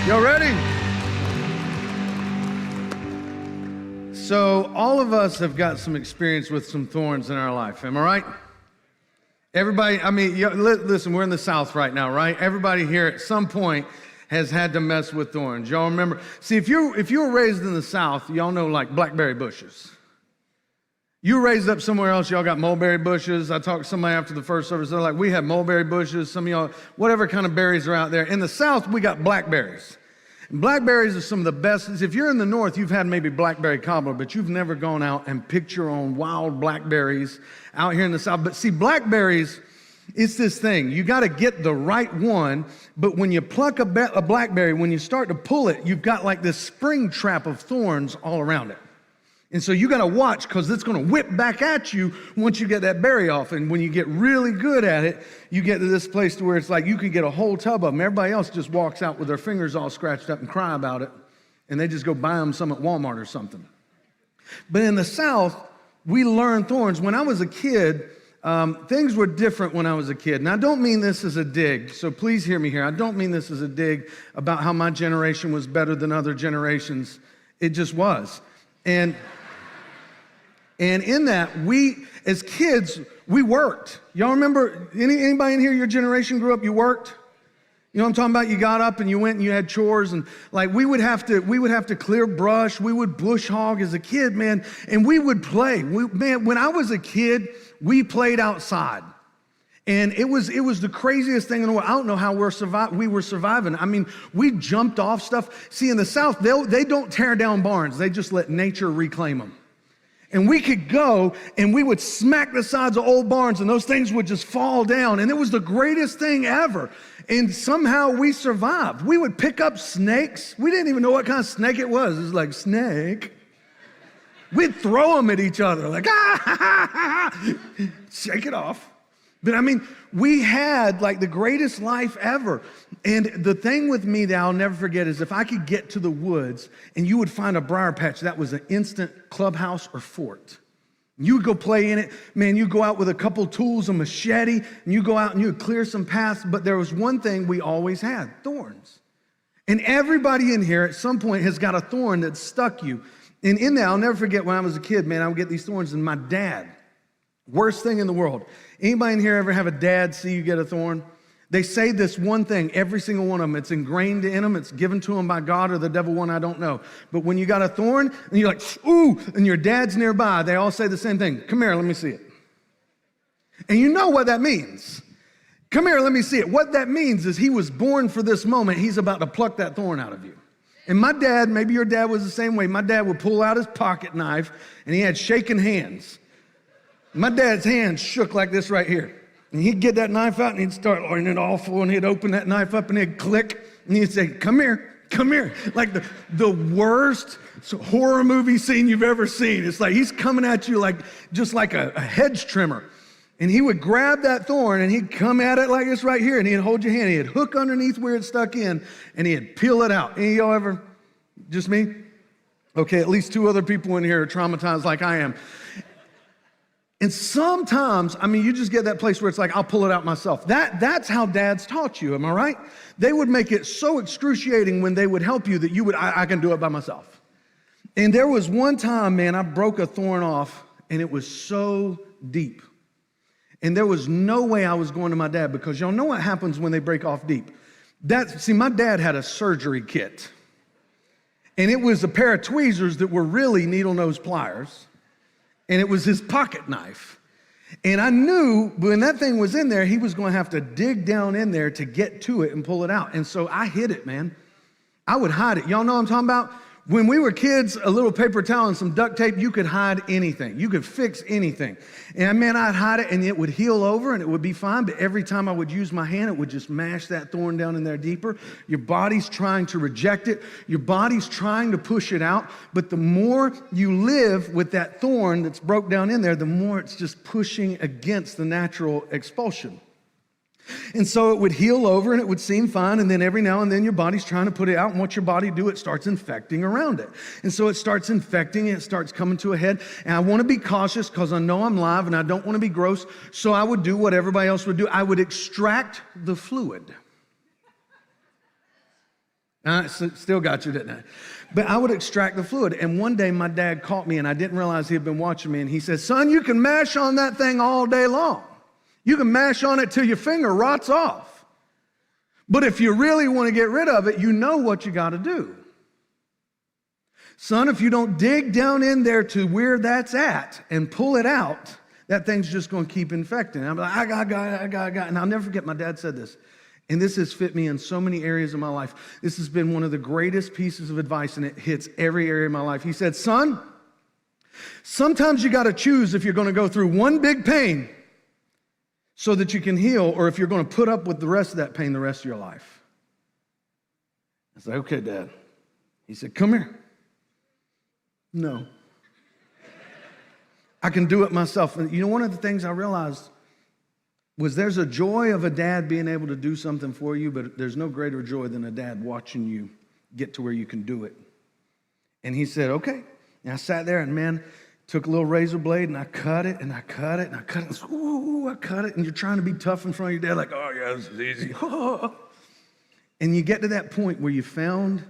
Y'all ready? So all of us have got some experience with some thorns in our life. Am I right? Everybody, listen, we're in the South right now, right? Everybody here at some point has had to mess with thorns. Y'all remember? See, if you were raised in the South, y'all know like blackberry bushes. You were raised up somewhere else, y'all got mulberry bushes. I talked to somebody after the first service, they're like, we have mulberry bushes. Some of y'all, whatever kind of berries are out there. In the South, we got blackberries. And blackberries are some of the best. If you're in the North, you've had maybe blackberry cobbler, but you've never gone out and picked your own wild blackberries out here in the South. But see, blackberries, it's this thing. You got to get the right one, but when you pluck a blackberry, when you start to pull it, you've got like this spring trap of thorns all around it. And so you got to watch because it's going to whip back at you once you get that berry off. And when you get really good at it, you get to this place to where it's like you can get a whole tub of them. Everybody else just walks out with their fingers all scratched up and cry about it. And they just go buy them some at Walmart or something. But in the South, we learn thorns. When I was a kid, things were different when I was a kid. And I don't mean this as a dig, so please hear me here. I don't mean this as a dig about how my generation was better than other generations. It just was. And in that, we, as kids, we worked. Y'all remember, anybody in here, your generation grew up, you worked? You know what I'm talking about? You got up and you went and you had chores, and like we would have to clear brush, we would bush hog as a kid, man, and we would play. When I was a kid, we played outside. And it was the craziest thing in the world. I don't know how we were surviving. I mean, we jumped off stuff. See, in the South, they don't tear down barns. They just let nature reclaim them. And we could go and we would smack the sides of old barns and those things would just fall down. And it was the greatest thing ever. And somehow we survived. We would pick up snakes. We didn't even know what kind of snake it was. It was like, snake. We'd throw them at each other like, shake it off. But I mean, we had like the greatest life ever. And the thing with me that I'll never forget is if I could get to the woods and you would find a briar patch, that was an instant clubhouse or fort. You would go play in it. Man, you go out with a couple tools, a machete, and you go out and you would clear some paths. But there was one thing we always had, thorns. And everybody in here at some point has got a thorn that stuck you. And in that, I'll never forget when I was a kid, man, I would get these thorns. And my dad, worst thing in the world. Anybody in here ever have a dad see you get a thorn? They say this one thing, every single one of them. It's ingrained in them. It's given to them by God or the devil, one I don't know. But when you got a thorn and you're like, ooh, and your dad's nearby, they all say the same thing. Come here, let me see it. And you know what that means. Come here, let me see it. What that means is he was born for this moment. He's about to pluck that thorn out of you. And my dad, maybe your dad was the same way. My dad would pull out his pocket knife and he had shaking hands. My dad's hands shook like this right here. And he'd get that knife out and he'd start laying it all full and he'd open that knife up and he'd click and he'd say, come here, come here. Like the worst horror movie scene you've ever seen. It's like he's coming at you like just like a hedge trimmer. And he would grab that thorn and he'd come at it like this right here and he'd hold your hand. He'd hook underneath where it's stuck in and he'd peel it out. Any of y'all ever? Just me? Okay, at least two other people in here are traumatized like I am. And sometimes, I mean, you just get that place where it's like, I'll pull it out myself. That's how dads taught you, am I right? They would make it so excruciating when they would help you that you would, I can do it by myself. And there was one time, man, I broke a thorn off and it was so deep. And there was no way I was going to my dad because y'all know what happens when they break off deep. See, my dad had a surgery kit. And it was a pair of tweezers that were really needle nose pliers. And it was his pocket knife. And I knew when that thing was in there, he was going to have to dig down in there to get to it and pull it out. And so I hid it, man. I would hide it. Y'all know what I'm talking about? When we were kids, a little paper towel and some duct tape, you could hide anything. You could fix anything. And man, I'd hide it and it would heal over and it would be fine. But every time I would use my hand, it would just mash that thorn down in there deeper. Your body's trying to reject it. Your body's trying to push it out. But the more you live with that thorn that's broke down in there, the more it's just pushing against the natural expulsion. And so it would heal over and it would seem fine, and then every now and then your body's trying to put it out, and what your body do, it starts infecting around it. And so it starts infecting and it starts coming to a head. And I want to be cautious because I know I'm live and I don't want to be gross, so I would do what everybody else would do. I would extract the fluid. Still got you, didn't I? But I would extract the fluid. And one day my dad caught me, and I didn't realize he had been watching me. And he said, son, you can mash on that thing all day long. You can mash on it till your finger rots off. But if you really want to get rid of it, you know what you got to do. Son, if you don't dig down in there to where that's at and pull it out, that thing's just going to keep infecting. I'm like, I got. And I'll never forget, my dad said this. And this has fit me in so many areas of my life. This has been one of the greatest pieces of advice, and it hits every area of my life. He said, son, sometimes you got to choose if you're going to go through one big pain so that you can heal, or if you're going to put up with the rest of that pain the rest of your life. I said, okay, Dad. He said, come here. No. I can do it myself. And you know, one of the things I realized was there's a joy of a dad being able to do something for you, but there's no greater joy than a dad watching you get to where you can do it. And he said, okay. And I sat there and, man, took a little razor blade and I cut it and I cut it and I cut it. Ooh, I cut it. And you're trying to be tough in front of your dad, like, oh, yeah, this is easy. And you get to that point where you found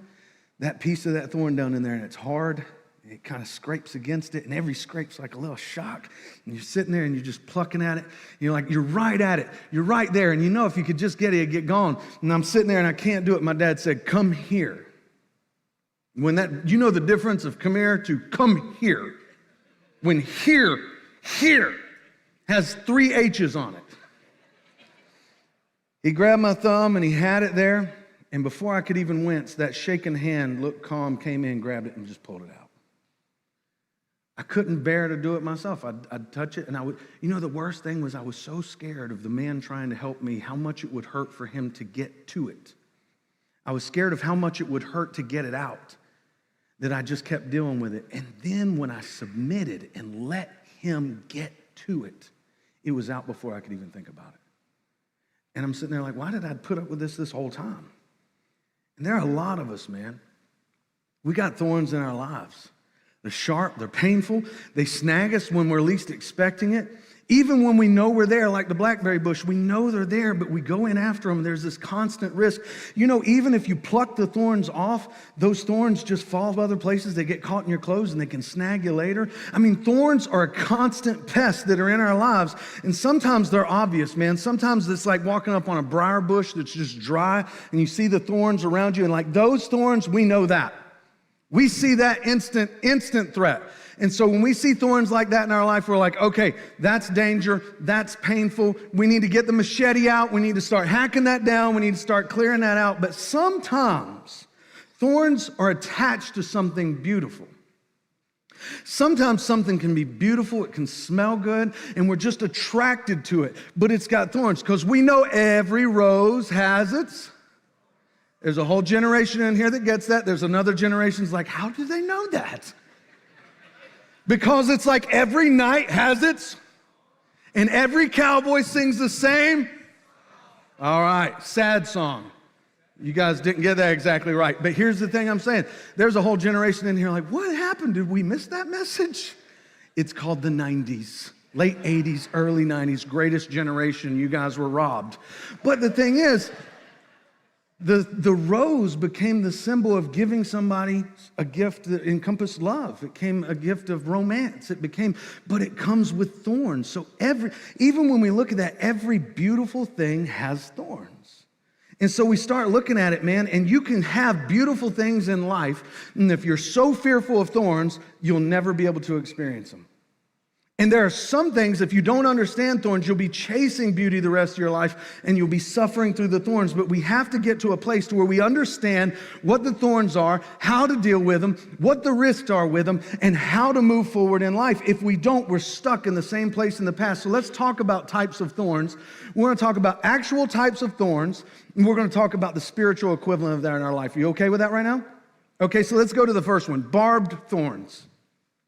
that piece of that thorn down in there and it's hard. It kind of scrapes against it, and every scrape's like a little shock. And you're sitting there, and you're just plucking at it. You're like, you're right at it. You're right there, and you know if you could just get it, it'd get gone. And I'm sitting there, and I can't do it. My dad said, come here. When that, you know the difference of come here to come here. When here has 3 H's on it. He grabbed my thumb, and he had it there. And before I could even wince, that shaking hand looked calm, came in, grabbed it, and just pulled it out. I couldn't bear to do it myself. I'd touch it, and I would, you know, the worst thing was I was so scared of the man trying to help me, how much it would hurt for him to get to it. I was scared of how much it would hurt to get it out, that I just kept dealing with it. And then when I submitted and let him get to it, it was out before I could even think about it. And I'm sitting there like, why did I put up with this whole time? And there are a lot of us, man. We got thorns in our lives. They're sharp, they're painful, they snag us when we're least expecting it. Even when we know we're there, like the blackberry bush, we know they're there, but we go in after them. There's this constant risk. You know, even if you pluck the thorns off, those thorns just fall other places. They get caught in your clothes and they can snag you later. I mean, thorns are a constant pest that are in our lives. And sometimes they're obvious, man. Sometimes it's like walking up on a briar bush that's just dry and you see the thorns around you. And like those thorns, we know that. We see that instant threat. And so when we see thorns like that in our life, we're like, okay, that's danger, that's painful. We need to get the machete out. We need to start hacking that down. We need to start clearing that out. But sometimes thorns are attached to something beautiful. Sometimes something can be beautiful, it can smell good, and we're just attracted to it. But it's got thorns because we know every rose has its. There's a whole generation in here that gets that. There's another generation's like, how do they know that? Because it's like every night has its, and every cowboy sings the same. All right, sad song. You guys didn't get that exactly right. But here's the thing I'm saying. There's a whole generation in here like, what happened? Did we miss that message? It's called the 90s. Late 80s, early 90s, greatest generation. You guys were robbed. But the thing is, the rose became the symbol of giving somebody a gift that encompassed love. It became a gift of romance. But it comes with thorns. So even when we look at that, every beautiful thing has thorns. And so we start looking at it, man, and you can have beautiful things in life, and if you're so fearful of thorns, you'll never be able to experience them. And there are some things, if you don't understand thorns, you'll be chasing beauty the rest of your life and you'll be suffering through the thorns. But we have to get to a place where we understand what the thorns are, how to deal with them, what the risks are with them, and how to move forward in life. If we don't, we're stuck in the same place in the past. So let's talk about types of thorns. We're going to talk about actual types of thorns, and we're going to talk about the spiritual equivalent of that in our life. Are you okay with that right now? Okay, so let's go to the first one, barbed thorns.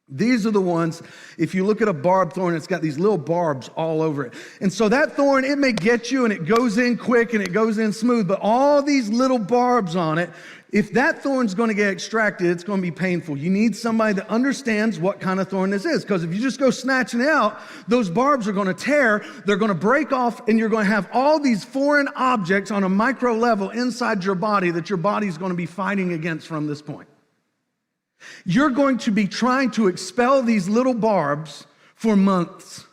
These are the ones, if you look at a barbed thorn, it's got these little barbs all over it. And so that thorn, it may get you and it goes in quick and it goes in smooth, but all these little barbs on it, If that thorn's going to get extracted, it's going to be painful. You need somebody that understands what kind of thorn this is, because if you just go snatching it out, those barbs are going to tear, they're going to break off, and you're going to have all these foreign objects on a micro level inside your body that your body's going to be fighting against from this point. You're going to be trying to expel these little barbs for months.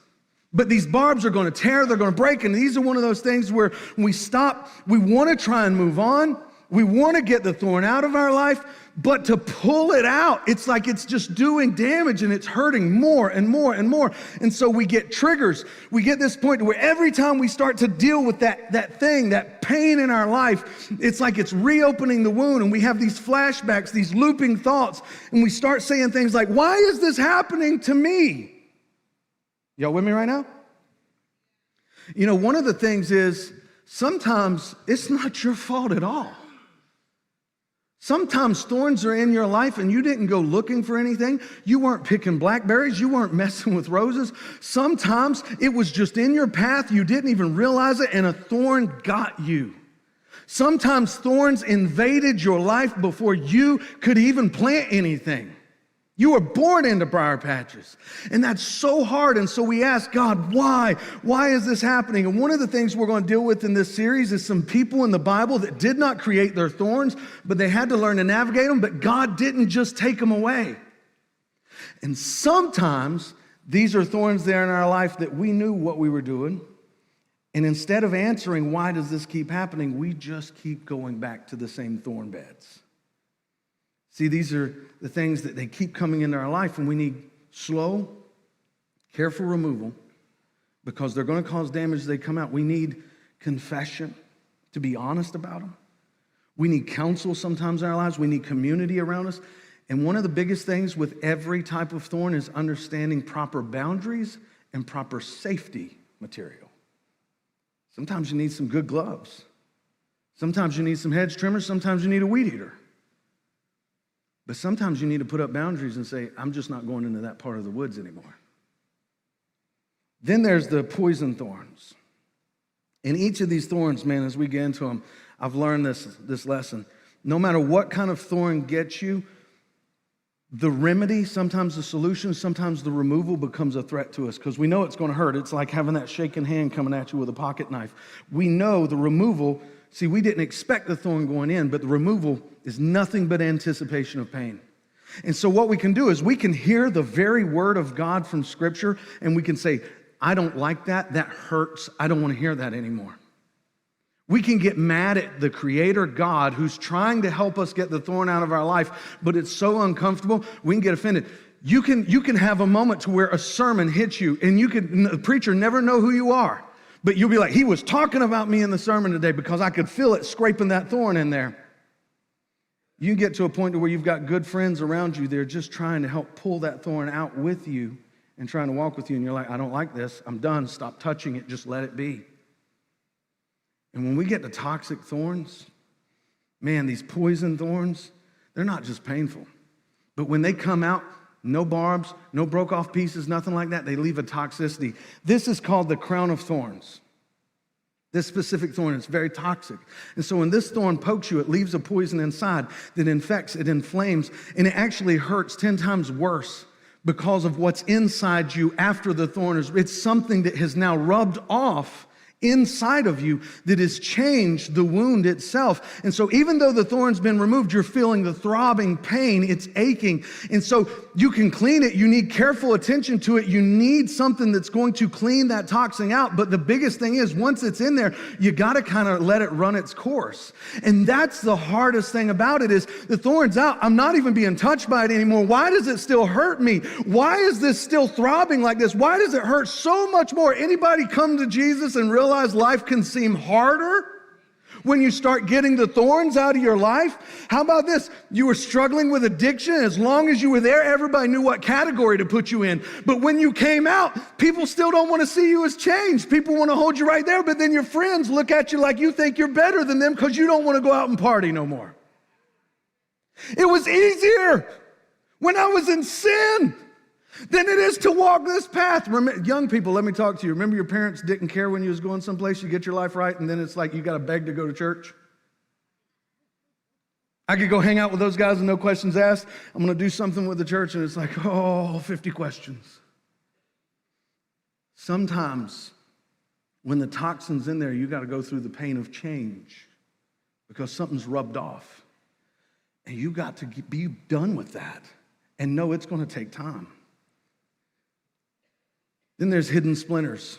But these barbs are going to tear, they're going to break, and these are one of those things where when we stop, we want to try and move on. We want to get the thorn out of our life, but to pull it out, it's like it's just doing damage and it's hurting more and more and more. And so we get triggers. We get this point where every time we start to deal with that thing, that pain in our life, it's like it's reopening the wound, and we have these flashbacks, these looping thoughts, and we start saying things like, why is this happening to me? Y'all with me right now? You know, one of the things is sometimes it's not your fault at all. Sometimes thorns are in your life and you didn't go looking for anything. You weren't picking blackberries. You weren't messing with roses. Sometimes it was just in your path. You didn't even realize it, and a thorn got you. Sometimes thorns invaded your life before you could even plant anything. You were born into briar patches, and that's so hard. And so we ask God, why? Why is this happening? And one of the things we're going to deal with in this series is some people in the Bible that did not create their thorns, but they had to learn to navigate them, but God didn't just take them away. And sometimes these are thorns there in our life that we knew what we were doing, and instead of answering, why does this keep happening, we just keep going back to the same thorn beds. See, these are the things that they keep coming into our life, and we need slow, careful removal because they're going to cause damage as they come out. We need confession to be honest about them. We need counsel sometimes in our lives. We need community around us. And one of the biggest things with every type of thorn is understanding proper boundaries and proper safety material. Sometimes you need some good gloves. Sometimes you need some hedge trimmers. Sometimes you need a weed eater. But sometimes you need to put up boundaries and say, I'm just not going into that part of the woods anymore. Then there's the poison thorns. And each of these thorns, man, as we get into them, I've learned this lesson. No matter what kind of thorn gets you, the remedy, sometimes the solution, sometimes the removal becomes a threat to us because we know it's going to hurt. It's like having that shaking hand coming at you with a pocket knife. We know the removal. See, we didn't expect the thorn going in, but the removal is nothing but anticipation of pain. And so what we can do is we can hear the very word of God from Scripture, and we can say, I don't like that. That hurts. I don't want to hear that anymore. We can get mad at the Creator God who's trying to help us get the thorn out of our life, but it's so uncomfortable, we can get offended. You can have a moment to where a sermon hits you, and the preacher never know who you are. But you'll be like, he was talking about me in the sermon today because I could feel it scraping that thorn in there. You get to a point where you've got good friends around you. They're just trying to help pull that thorn out with you and trying to walk with you. And you're like, I don't like this. I'm done. Stop touching it. Just let it be. And when we get to toxic thorns, man, these poison thorns, they're not just painful. But when they come out, no barbs, no broke off pieces, nothing like that. They leave a toxicity. This is called the crown of thorns. This specific thorn is very toxic. And so when this thorn pokes you, it leaves a poison inside that infects, it inflames, and it actually hurts 10 times worse because of what's inside you after the thorn is. It's something that has now rubbed off inside of you that has changed the wound itself. And so even though the thorn's been removed, you're feeling the throbbing pain, it's aching. And so you can clean it. You need careful attention to it. You need something that's going to clean that toxin out. But the biggest thing is once it's in there, you got to kind of let it run its course. And that's the hardest thing about it is the thorn's out. I'm not even being touched by it anymore. Why does it still hurt me? Why is this still throbbing like this? Why does it hurt so much more? Anybody come to Jesus and realize life can seem harder when you start getting the thorns out of your life? How about this? You were struggling with addiction. As long as you were there, everybody knew what category to put you in. But when you came out, people still don't want to see you as changed. People want to hold you right there, but then your friends look at you like you think you're better than them because you don't want to go out and party no more. It was easier when I was in sin than it is to walk this path. Remember, young people, let me talk to you. Remember your parents didn't care when you was going someplace, you get your life right, and then it's like you got to beg to go to church? I could go hang out with those guys and no questions asked. I'm going to do something with the church and it's like, 50 questions. Sometimes when the toxin's in there, you got to go through the pain of change because something's rubbed off. And you got to be done with that and know it's going to take time. Then there's hidden splinters.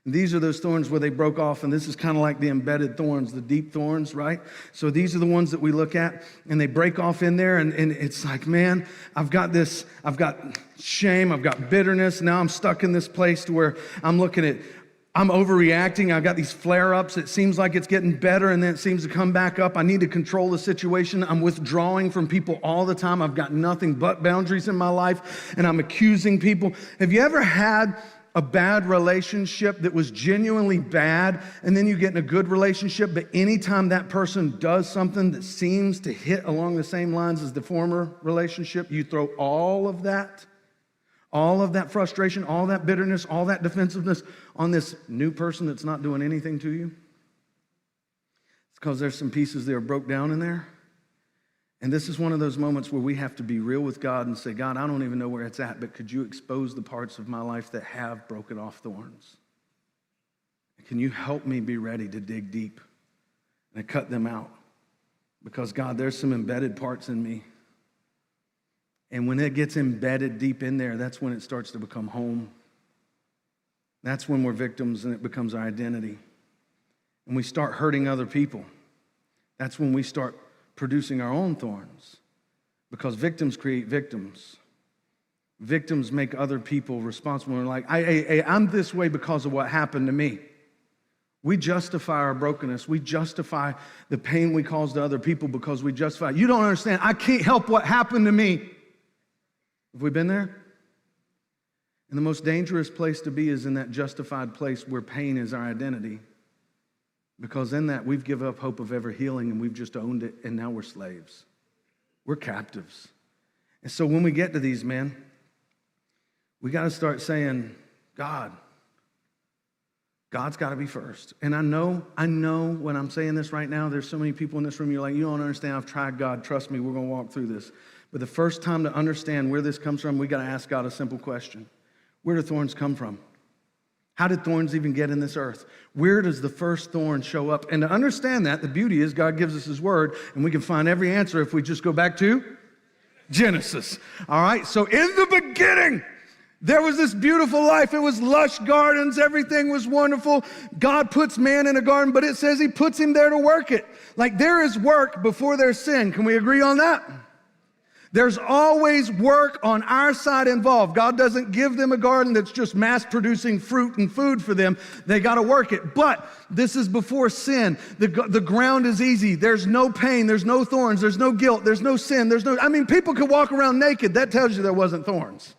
And these are those thorns where they broke off, and this is kind of like the embedded thorns, the deep thorns, right? So these are the ones that we look at, and they break off in there, and it's like, man, I've got shame, I've got bitterness, now I'm stuck in this place to where I'm looking at, I'm overreacting, I've got these flare-ups, it seems like it's getting better, and then it seems to come back up, I need to control the situation, I'm withdrawing from people all the time, I've got nothing but boundaries in my life, and I'm accusing people. Have you ever had a bad relationship that was genuinely bad, and then you get in a good relationship, but anytime that person does something that seems to hit along the same lines as the former relationship, you throw all of that frustration, all that bitterness, all that defensiveness on this new person that's not doing anything to you? It's because there's some pieces that are broke down in there. And this is one of those moments where we have to be real with God and say, God, I don't even know where it's at, but could you expose the parts of my life that have broken off thorns? Can you help me be ready to dig deep and cut them out? Because, God, there's some embedded parts in me. And when it gets embedded deep in there, that's when it starts to become home. That's when we're victims and it becomes our identity. And we start hurting other people. That's when we start producing our own thorns, because victims create victims. Victims make other people responsible. We're like, I'm this way because of what happened to me. We justify our brokenness. We justify the pain we cause to other people because we justify. You don't understand. I can't help what happened to me. Have we been there? And the most dangerous place to be is in that justified place where pain is our identity. Because in that, we've given up hope of ever healing, and we've just owned it, and now we're slaves. We're captives. And so when we get to these, men, we got to start saying, God's got to be first. And I know when I'm saying this right now, there's so many people in this room, you're like, you don't understand, I've tried God, trust me, we're going to walk through this. But the first time to understand where this comes from, we got to ask God a simple question. Where do thorns come from? How did thorns even get in this earth? Where does the first thorn show up? And to understand that, the beauty is God gives us his word, and we can find every answer if we just go back to Genesis. All right, so in the beginning, there was this beautiful life. It was lush gardens. Everything was wonderful. God puts man in a garden, but it says he puts him there to work it. Like there is work before there's sin. Can we agree on that? There's always work on our side involved. God doesn't give them a garden that's just mass producing fruit and food for them. They got to work it. But this is before sin. The ground is easy. There's no pain. There's no thorns. There's no guilt. There's no sin. People could walk around naked. That tells you there wasn't thorns.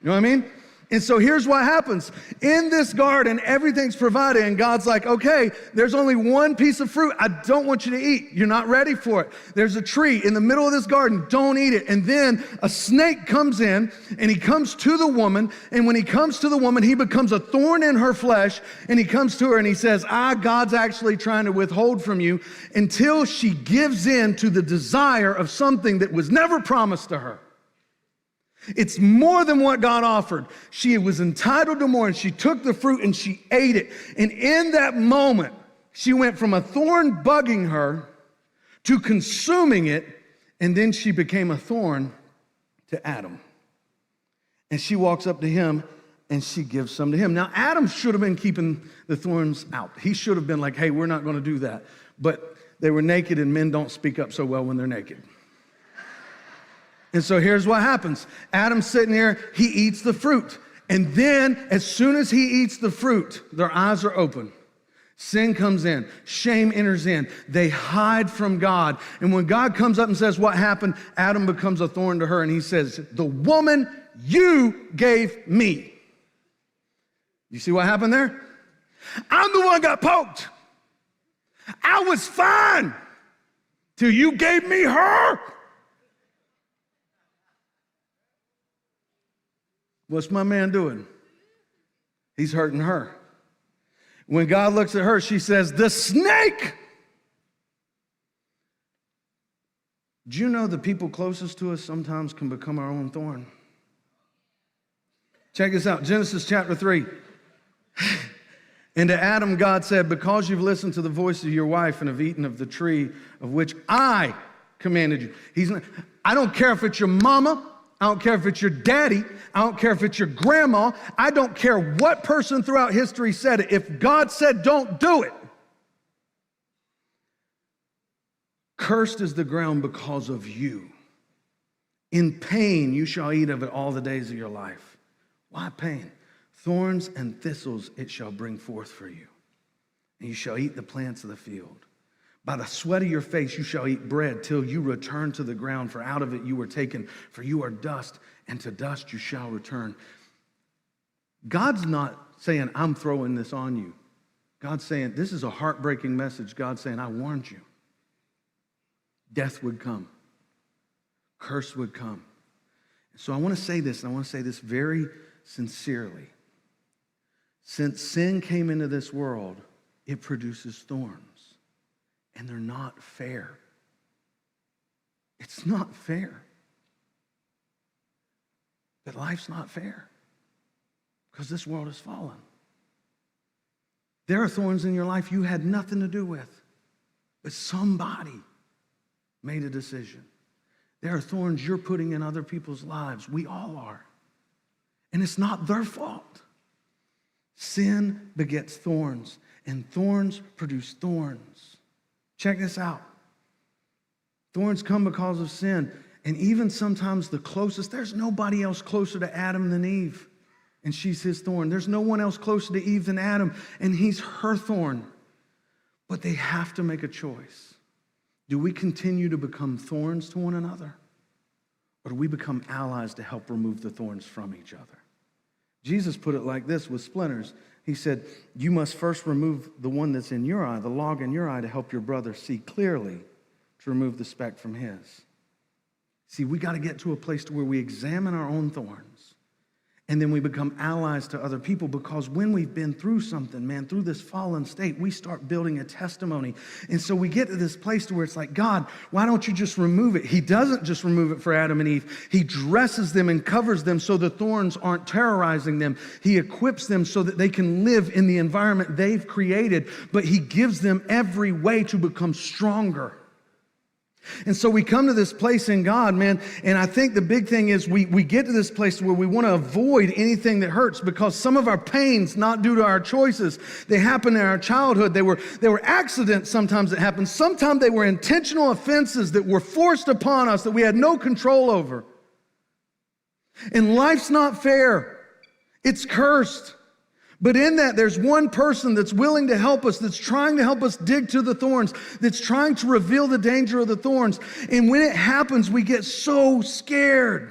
You know what I mean? And so here's what happens. In this garden, everything's provided, and God's like, okay, there's only one piece of fruit I don't want you to eat. You're not ready for it. There's a tree in the middle of this garden. Don't eat it. And then a snake comes in, and he comes to the woman, and when he comes to the woman, he becomes a thorn in her flesh, and he comes to her, and he says, God's actually trying to withhold from you until she gives in to the desire of something that was never promised to her. It's more than what God offered. She was entitled to more, and she took the fruit and she ate it. And in that moment, she went from a thorn bugging her to consuming it, and then she became a thorn to Adam. And she walks up to him and she gives some to him. Now, Adam should have been keeping the thorns out. He should have been like, hey, we're not going to do that. But they were naked, and men don't speak up so well when they're naked. And so here's what happens. Adam's sitting here, he eats the fruit. And then as soon as he eats the fruit, their eyes are open. Sin comes in. Shame enters in. They hide from God. And when God comes up and says, what happened? Adam becomes a thorn to her, and he says, the woman you gave me. You see what happened there? I'm the one got poked. I was fine till you gave me her. What's my man doing? He's hurting her. When God looks at her, she says, the snake Do you know the people closest to us sometimes can become our own thorn? Check this out, Genesis chapter 3. And to Adam, God said, because you've listened to the voice of your wife and have eaten of the tree of which I commanded you. I don't care if it's your mama. I don't care if it's your daddy. I don't care if it's your grandma. I don't care what person throughout history said it. If God said don't do it. Cursed is the ground because of you. In pain you shall eat of it all the days of your life. Why pain? Thorns and thistles it shall bring forth for you. And you shall eat the plants of the field. By the sweat of your face you shall eat bread till you return to the ground, for out of it you were taken. For you are dust, and to dust you shall return. God's not saying, I'm throwing this on you. God's saying, this is a heartbreaking message. God's saying, I warned you. Death would come. Curse would come. So I want to say this, and I want to say this very sincerely. Since sin came into this world, it produces thorns, and they're not fair. It's not fair. But life's not fair because this world has fallen. There are thorns in your life you had nothing to do with, but somebody made a decision. There are thorns you're putting in other people's lives. We all are. And it's not their fault. Sin begets thorns, and thorns produce thorns. Check this out. Thorns come because of sin, and even sometimes the closest, there's nobody else closer to Adam than Eve, and she's his thorn. There's no one else closer to Eve than Adam, and he's her thorn. But they have to make a choice. Do we continue to become thorns to one another, or do we become allies to help remove the thorns from each other? Jesus put it like this with splinters. He said, you must first remove the one that's in your eye, the log in your eye, to help your brother see clearly, to remove the speck from his. See, we got to get to a place to where we examine our own thorns, and then we become allies to other people, because when we've been through something, man, through this fallen state, we start building a testimony. And so we get to this place to where it's like, God, why don't you just remove it? He doesn't just remove it for Adam and Eve. He dresses them and covers them so the thorns aren't terrorizing them. He equips them so that they can live in the environment they've created, but he gives them every way to become stronger. And so we come to this place in God, man, and I think the big thing is we get to this place where we want to avoid anything that hurts, because some of our pains, not due to our choices, they happen in our childhood. They were accidents sometimes that happened. Sometimes they were intentional offenses that were forced upon us that we had no control over. And life's not fair. It's cursed. But in that, there's one person that's willing to help us, that's trying to help us dig to the thorns, that's trying to reveal the danger of the thorns. And when it happens, we get so scared.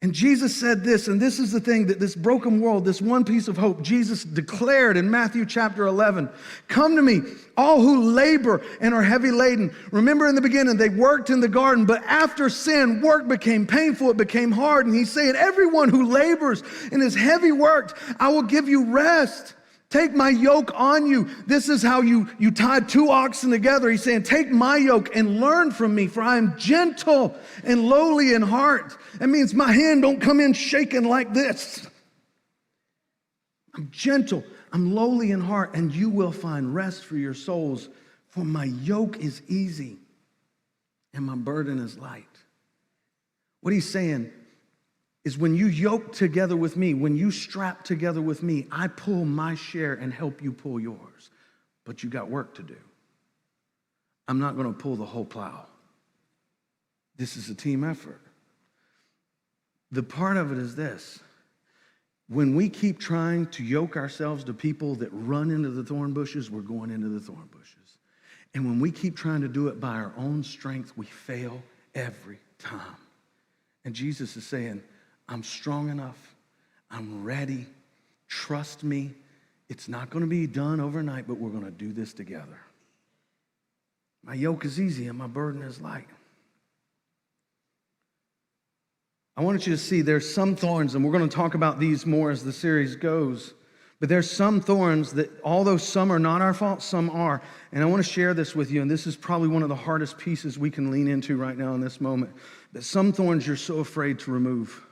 And Jesus said this, and this is the thing, that this broken world, this one piece of hope, Jesus declared in Matthew chapter 11, come to me, all who labor and are heavy laden. Remember in the beginning, they worked in the garden, but after sin, work became painful, it became hard. And he's saying, everyone who labors and is heavy worked, I will give you rest. Take my yoke on you. This is how you tie two oxen together. He's saying, take my yoke and learn from me, for I am gentle and lowly in heart. That means my hand don't come in shaking like this. I'm gentle, I'm lowly in heart, and you will find rest for your souls. For my yoke is easy and my burden is light. What he's saying is, when you yoke together with me, when you strap together with me, I pull my share and help you pull yours. But you got work to do. I'm not going to pull the whole plow. This is a team effort. The part of it is this. When we keep trying to yoke ourselves to people that run into the thorn bushes, we're going into the thorn bushes. And when we keep trying to do it by our own strength, we fail every time. And Jesus is saying, I'm strong enough. I'm ready. Trust me. It's not going to be done overnight, but we're going to do this together. My yoke is easy and my burden is light. I wanted you to see there's some thorns, and we're going to talk about these more as the series goes. But there's some thorns that, although some are not our fault, some are. And I want to share this with you, and this is probably one of the hardest pieces we can lean into right now in this moment. But some thorns you're so afraid to remove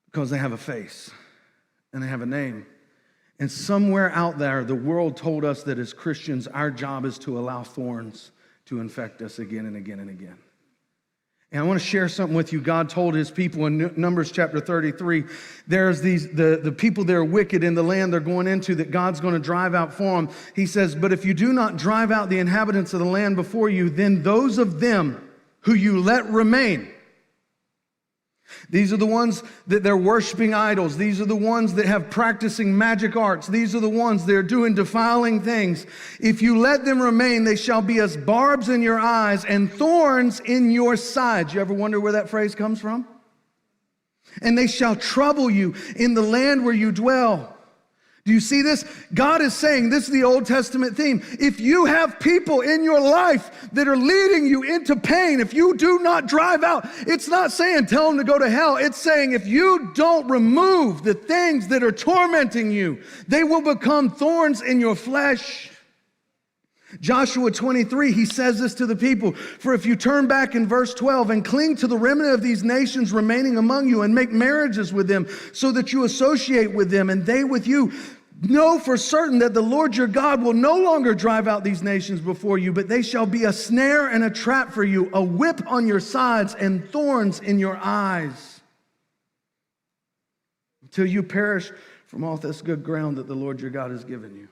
because they have a face and they have a name. And somewhere out there, the world told us that as Christians, our job is to allow thorns to infect us again and again and again. And I want to share something with you. God told his people in Numbers chapter 33, there's the people that are wicked in the land they're going into that God's going to drive out for them. He says, but if you do not drive out the inhabitants of the land before you, then those of them who you let remain, these are the ones that they're worshiping idols. These are the ones that have practicing magic arts. These are the ones that are doing defiling things. If you let them remain, they shall be as barbs in your eyes and thorns in your sides. You ever wonder where that phrase comes from? And they shall trouble you in the land where you dwell. Do you see this? God is saying, this is the Old Testament theme. If you have people in your life that are leading you into pain, if you do not drive out, it's not saying tell them to go to hell. It's saying if you don't remove the things that are tormenting you, they will become thorns in your flesh. Joshua 23, he says this to the people, for if you turn back in verse 12 and cling to the remnant of these nations remaining among you and make marriages with them so that you associate with them and they with you, know for certain that the Lord your God will no longer drive out these nations before you, but they shall be a snare and a trap for you, a whip on your sides and thorns in your eyes, until you perish from all this good ground that the Lord your God has given you.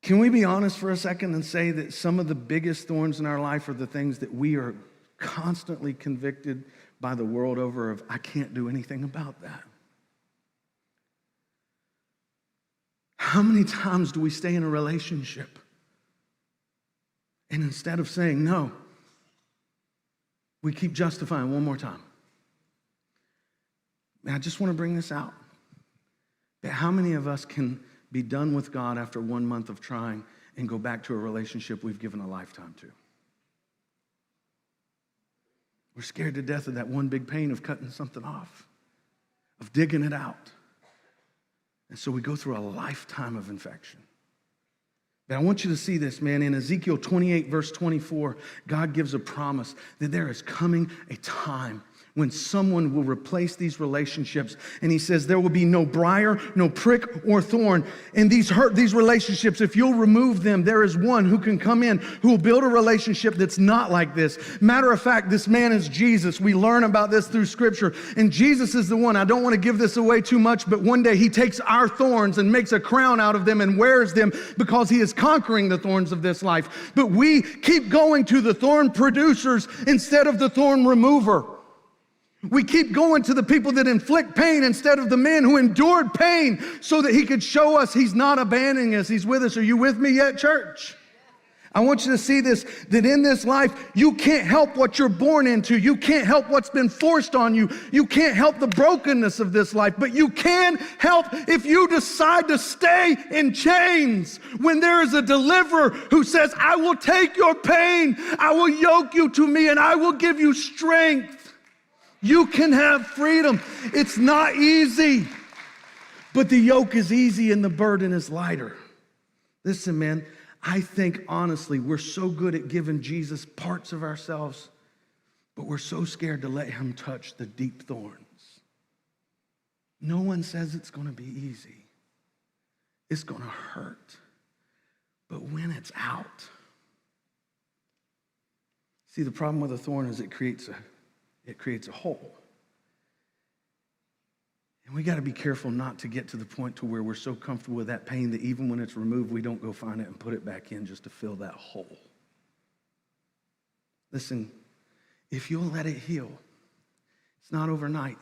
Can we be honest for a second and say that some of the biggest thorns in our life are the things that we are constantly convicted by the world over of, I can't do anything about that? How many times do we stay in a relationship and instead of saying no, we keep justifying one more time? And I just want to bring this out. That how many of us can be done with God after 1 month of trying and go back to a relationship we've given a lifetime to? We're scared to death of that one big pain of cutting something off, of digging it out. And so we go through a lifetime of infection. But I want you to see this, man. In Ezekiel 28, verse 24, God gives a promise that there is coming a time when someone will replace these relationships. And he says there will be no briar, no prick or thorn. And these relationships, if you'll remove them, there is one who can come in who will build a relationship that's not like this. Matter of fact, this man is Jesus. We learn about this through Scripture. And Jesus is the one. I don't want to give this away too much, but one day he takes our thorns and makes a crown out of them and wears them because he is conquering the thorns of this life. But we keep going to the thorn producers instead of the thorn remover. We keep going to the people that inflict pain instead of the man who endured pain so that he could show us he's not abandoning us, he's with us. Are you with me yet, church? I want you to see this, that in this life, you can't help what you're born into. You can't help what's been forced on you. You can't help the brokenness of this life, but you can help if you decide to stay in chains. When there is a deliverer who says, I will take your pain, I will yoke you to me, and I will give you strength. You can have freedom. It's not easy, but the yoke is easy and the burden is lighter. Listen, man, I think honestly, we're so good at giving Jesus parts of ourselves, but we're so scared to let him touch the deep thorns. No one says it's going to be easy. It's going to hurt. But when it's out, see, the problem with a thorn is it creates a hole. And we got to be careful not to get to the point to where we're so comfortable with that pain that even when it's removed, we don't go find it and put it back in just to fill that hole. Listen, if you'll let it heal, it's not overnight.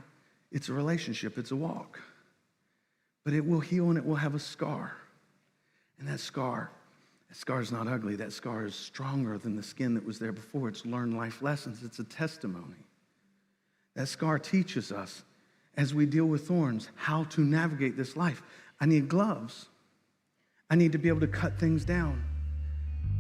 It's a relationship. It's a walk. But it will heal and it will have a scar. And that scar is not ugly. That scar is stronger than the skin that was there before. It's learned life lessons. It's a testimony. That scar teaches us, as we deal with thorns, how to navigate this life. I need gloves. I need to be able to cut things down.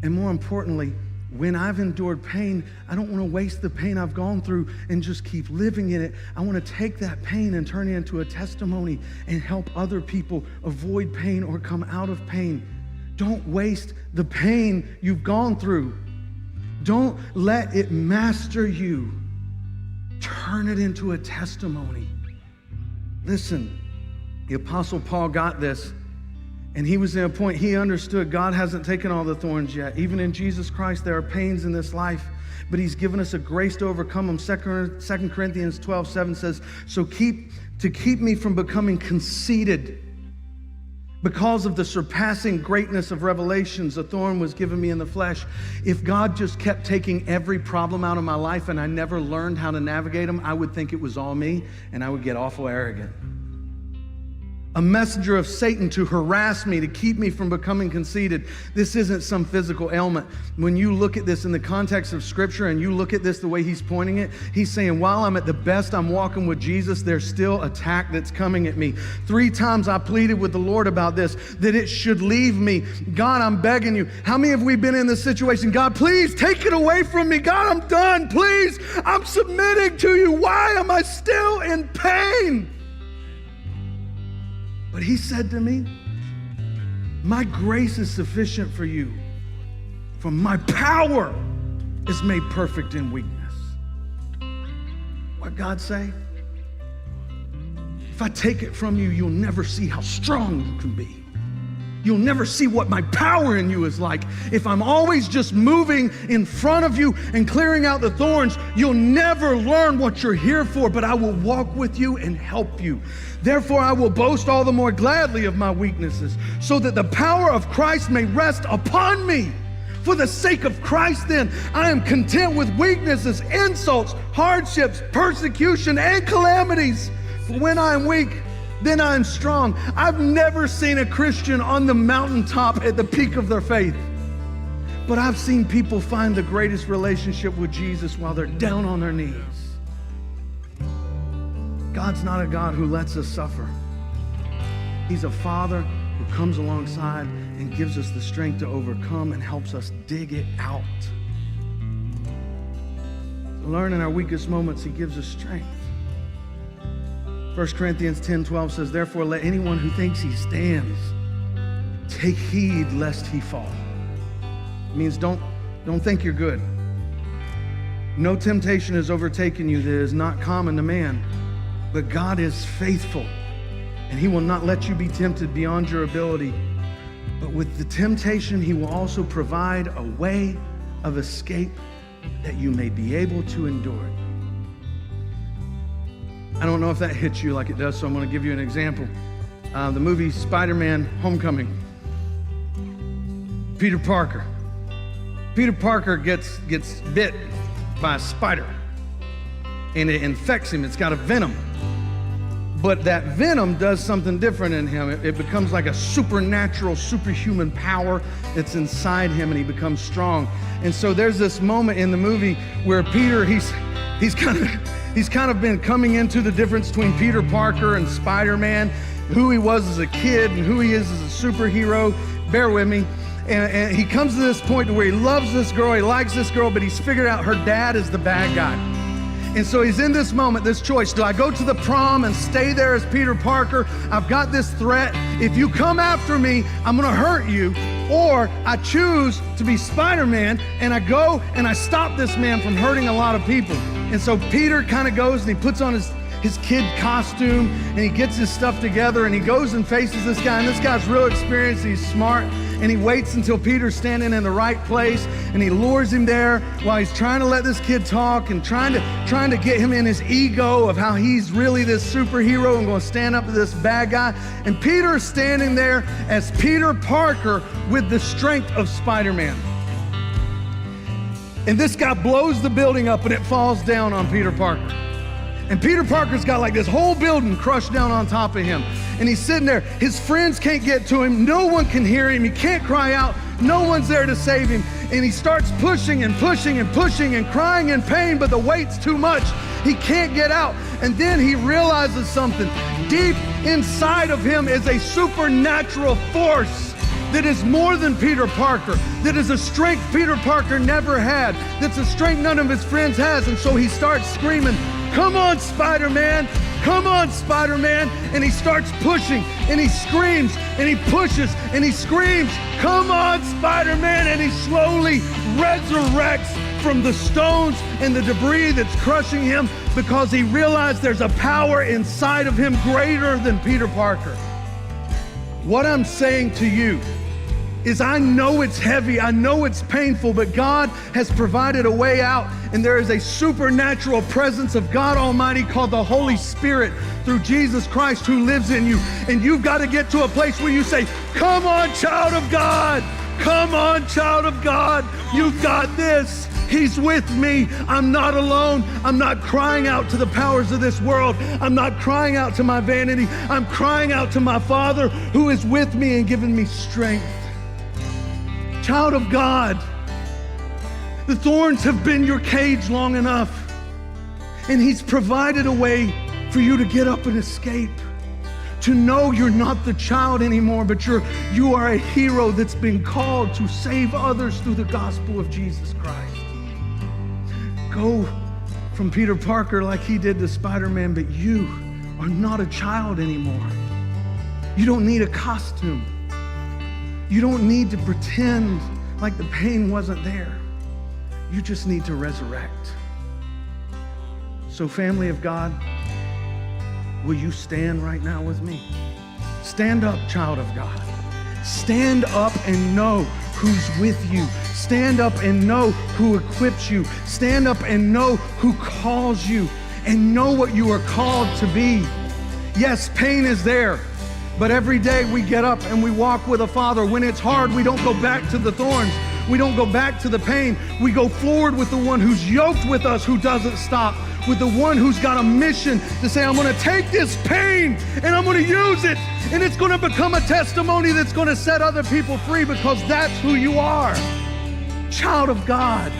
And more importantly, when I've endured pain, I don't want to waste the pain I've gone through and just keep living in it. I want to take that pain and turn it into a testimony and help other people avoid pain or come out of pain. Don't waste the pain you've gone through. Don't let it master you. Turn it into a testimony. Listen, the Apostle Paul got this. And he was in a point, he understood God hasn't taken all the thorns yet. Even in Jesus Christ, there are pains in this life, but he's given us a grace to overcome them. 2 Corinthians 12:7 says, so to keep me from becoming conceited, because of the surpassing greatness of revelations, a thorn was given me in the flesh. If God just kept taking every problem out of my life and I never learned how to navigate them, I would think it was all me and I would get awful arrogant. A messenger of Satan to harass me, to keep me from becoming conceited. This isn't some physical ailment. When you look at this in the context of Scripture and you look at this the way he's pointing it, he's saying, while I'm at the best, I'm walking with Jesus, there's still attack that's coming at me. 3 times I pleaded with the Lord about this, that it should leave me. God, I'm begging you. How many have we been in this situation? God, please take it away from me. God, I'm done. Please, I'm submitting to you. Why am I still in pain? But he said to me, my grace is sufficient for you, for my power is made perfect in weakness. What God say? If I take it from you, you'll never see how strong you can be. You'll never see what my power in you is like. If I'm always just moving in front of you and clearing out the thorns, you'll never learn what you're here for, but I will walk with you and help you. Therefore, I will boast all the more gladly of my weaknesses, so that the power of Christ may rest upon me. For the sake of Christ, then, I am content with weaknesses, insults, hardships, persecution, and calamities. For when I am weak, then I am strong. I've never seen a Christian on the mountaintop at the peak of their faith. But I've seen people find the greatest relationship with Jesus while they're down on their knees. God's not a God who lets us suffer. He's a Father who comes alongside and gives us the strength to overcome and helps us dig it out. To learn in our weakest moments, he gives us strength. 1 Corinthians 10:12 says, therefore let anyone who thinks he stands take heed lest he fall. It means don't think you're good. No temptation has overtaken you that is not common to man, but God is faithful, and he will not let you be tempted beyond your ability. But with the temptation, he will also provide a way of escape that you may be able to endure it. I don't know if that hits you like it does, so I'm going to give you an example. The movie Spider-Man Homecoming. Peter Parker. Peter Parker gets bit by a spider, and it infects him. It's got a venom. But that venom does something different in him. It becomes like a supernatural, superhuman power that's inside him, and he becomes strong. And so there's this moment in the movie where Peter, he's kind of been coming into the difference between Peter Parker and Spider-Man, who he was as a kid and who he is as a superhero. Bear with me. And he comes to this point where he loves this girl, he likes this girl, but he's figured out her dad is the bad guy. And so he's in this moment, this choice. Do I go to the prom and stay there as Peter Parker? I've got this threat. If you come after me, I'm going to hurt you. Or I choose to be Spider-Man, and I go and I stop this man from hurting a lot of people. And so Peter kind of goes and he puts on his kid costume and he gets his stuff together and he goes and faces this guy. And this guy's real experienced, he's smart. And he waits until Peter's standing in the right place, and he lures him there while he's trying to let this kid talk and trying to get him in his ego of how he's really this superhero and going to stand up to this bad guy. And Peter's standing there as Peter Parker with the strength of Spider-Man. And this guy blows the building up and it falls down on Peter Parker. And Peter Parker's got like this whole building crushed down on top of him. And he's sitting there. His friends can't get to him. No one can hear him. He can't cry out. No one's there to save him. And he starts pushing and pushing and pushing and crying in pain, but the weight's too much. He can't get out. And then he realizes something. Deep inside of him is a supernatural force that is more than Peter Parker, that is a strength Peter Parker never had, that's a strength none of his friends has. And so he starts screaming, "Come on, Spider-Man! Come on, Spider-Man!" And he starts pushing, and he screams, and he pushes, and he screams, "Come on, Spider-Man!" And he slowly resurrects from the stones and the debris that's crushing him, because he realized there's a power inside of him greater than Peter Parker. What I'm saying to you is, I know it's heavy, I know it's painful, but God has provided a way out, and there is a supernatural presence of God Almighty called the Holy Spirit through Jesus Christ who lives in you. And you've got to get to a place where you say, "Come on, child of God. Come on, child of God. You've got this. He's with me. I'm not alone. I'm not crying out to the powers of this world. I'm not crying out to my vanity. I'm crying out to my Father who is with me and giving me strength." Child of God, the thorns have been your cage long enough, and He's provided a way for you to get up and escape, to know you're not the child anymore, but you are a hero that's been called to save others through the gospel of Jesus Christ. Go from Peter Parker like he did to Spider-Man, but you are not a child anymore. You don't need a costume. You don't need to pretend like the pain wasn't there. You just need to resurrect. So, family of God, will you stand right now with me? Stand up, child of God. Stand up and know who's with you. Stand up and know who equips you. Stand up and know who calls you, and know what you are called to be. Yes, pain is there, but every day we get up and we walk with a Father. When it's hard, we don't go back to the thorns. We don't go back to the pain. We go forward with the one who's yoked with us, who doesn't stop, with the one who's got a mission to say, "I'm going to take this pain and I'm going to use it, and it's going to become a testimony that's going to set other people free," because that's who you are. Child of God.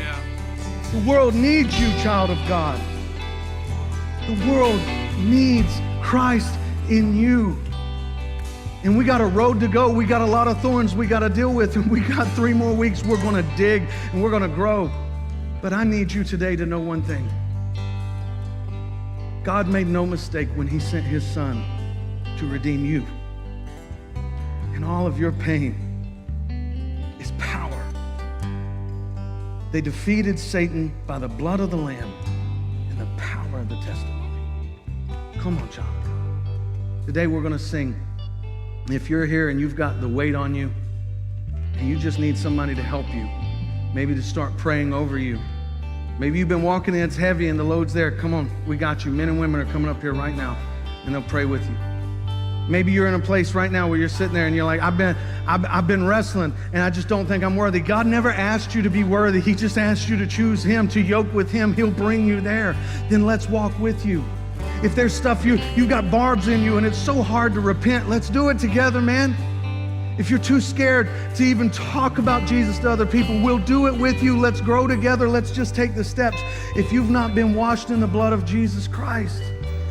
The world needs you, child of God. The world needs Christ in you. And we got a road to go. We got a lot of thorns we got to deal with, and we got 3 more weeks. We're going to dig and we're going to grow. But I need you today to know one thing. God made no mistake when He sent His Son to redeem you. And all of your pain is power. They defeated Satan by the blood of the Lamb and the power of the testimony. Come on, child. Today we're going to sing. If you're here and you've got the weight on you and you just need somebody to help you, maybe to start praying over you. Maybe you've been walking and it's heavy and the load's there. Come on, we got you. Men and women are coming up here right now and they'll pray with you. Maybe you're in a place right now where you're sitting there and you're like, I've been wrestling and I just don't think I'm worthy. God never asked you to be worthy. He just asked you to choose Him, to yoke with Him. He'll bring you there. Then let's walk with you. If there's stuff you've got barbs in you and it's so hard to repent, let's do it together, man. If you're too scared to even talk about Jesus to other people, we'll do it with you. Let's grow together. Let's just take the steps. If you've not been washed in the blood of Jesus Christ,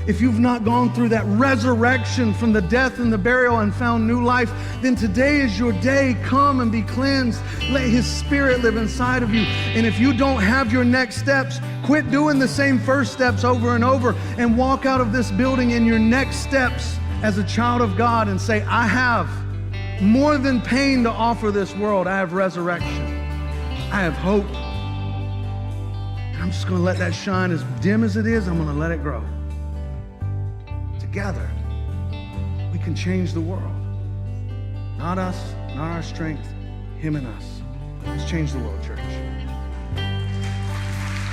if you've not gone through that resurrection from the death and the burial and found new life, then today is your day. Come and be cleansed. Let His Spirit live inside of you. And if you don't have your next steps, quit doing the same first steps over and over and walk out of this building in your next steps as a child of God and say, I have more than pain to offer this world. I have resurrection. I have hope. And I'm just going to let that shine. As dim as it is, I'm going to let it grow. Together, we can change the world. Not us, not our strength, Him and us. Let's change the world, church.